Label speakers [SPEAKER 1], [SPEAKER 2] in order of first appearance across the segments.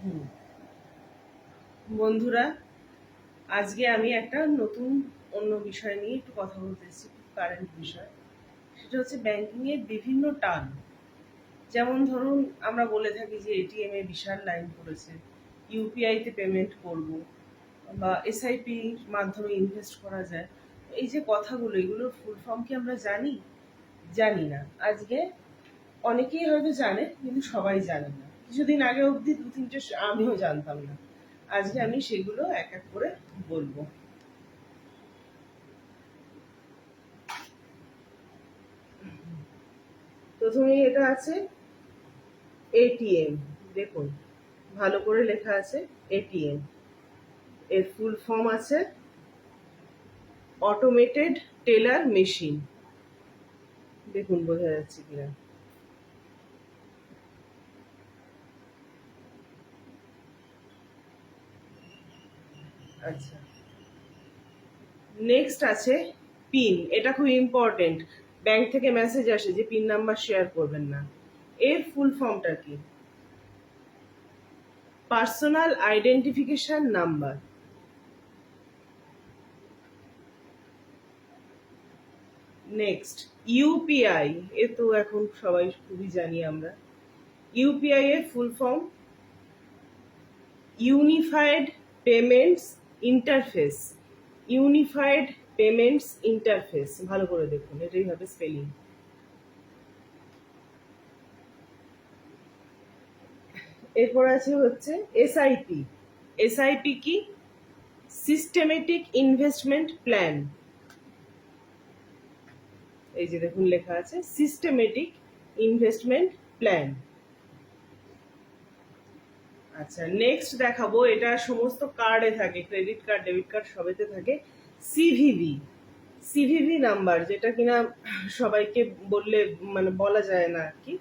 [SPEAKER 1] হুম। বন্ধুরা, আজকে আমি একটা নতুন অন্য বিষয় নিয়ে একটু কথা বলতে এসেছি, খুব কারেন্ট বিষয়। সেটা হচ্ছে ব্যাংকিং এর বিভিন্ন টার্ম। যেমন ধরুন, আমরা বলে থাকি যে এটিএম এ বিশাল লাইন পড়েছে, ইউপিআই তে পেমেন্ট করব, বা এসআইপি মাধ্যমে ইনভেস্ট করা যায়। এই যে কথাগুলো, এগুলোর ফুল ফর্ম কি আমরা জানি? জানি না। আজকে অনেকেই হয়তো জানে, কিন্তু সবাই জানে না। কিছুদিন আগে অবধি দু তিনটে আমিও জানতাম না। আজকে আমি সেগুলো এক এক করে বলবো। প্রথমেই এটা আছে এটিএম। দেখুন, ভালো করে লেখা আছে এটিএম। এর ফুল ফর্ম আছে অটোমেটেড টেলার মেশিন। দেখুন বোঝা যাচ্ছে কিনা। আচ্ছা, নেক্সট আছে পিন। এটা খুব ইম্পর্টেন্ট। ব্যাংক থেকে মেসেজ আসে যে পিন নাম্বার শেয়ার করবেন না। এর ফুল ফর্মটা কি? Personal identification number. Next UPI. এ তো এখন সবাই খুবই জানি আমরা। ইউপিআই এর full form unified payments interface. Unified payments interface, ভালো করে দেখুন, এটাই হবে স্পেলিং। এরপর আছে হচ্ছে এসআইপি। এসআইপি কি? Systematic investment plan. এই যে দেখুন লেখা আছে সিস্টেমেটিক ইনভেস্টমেন্ট প্ল্যান। আচ্ছা, নেক্সট দেখাবো, এটা সমস্ত কার্ডে থাকে, ক্রেডিট কার্ড, ডেবিট কার্ড সবেতে থাকে। সিভিভি। সিভিভি নাম্বার, যেটা কিনা সবাইকে বললে মানে বলা যায় না আর কি,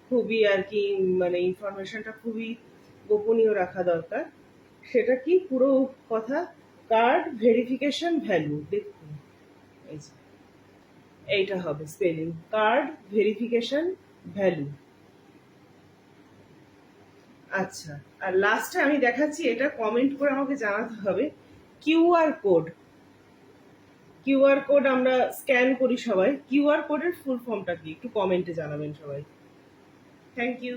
[SPEAKER 1] খুবই আর কি, মানে ইনফরমেশনটা খুবই গোপনীয় রাখা দরকার। সেটা কি পুরো কথা? Card verification value. দেখুন, এই যে এইটা হবে স্পেলিং, কার্ড ভেরিফিকেশন ভ্যালু। আচ্ছা, আর লাস্টে আমি দেখাচ্ছি, এটা কমেন্ট করে আমাকে জানাতে হবে। QR code. কিউআর কোড আমরা স্ক্যান করি সবাই। কিউআর কোডের ফুল ফর্মটা কি? একটু কমেন্টে জানাবেন সবাই। Thank you.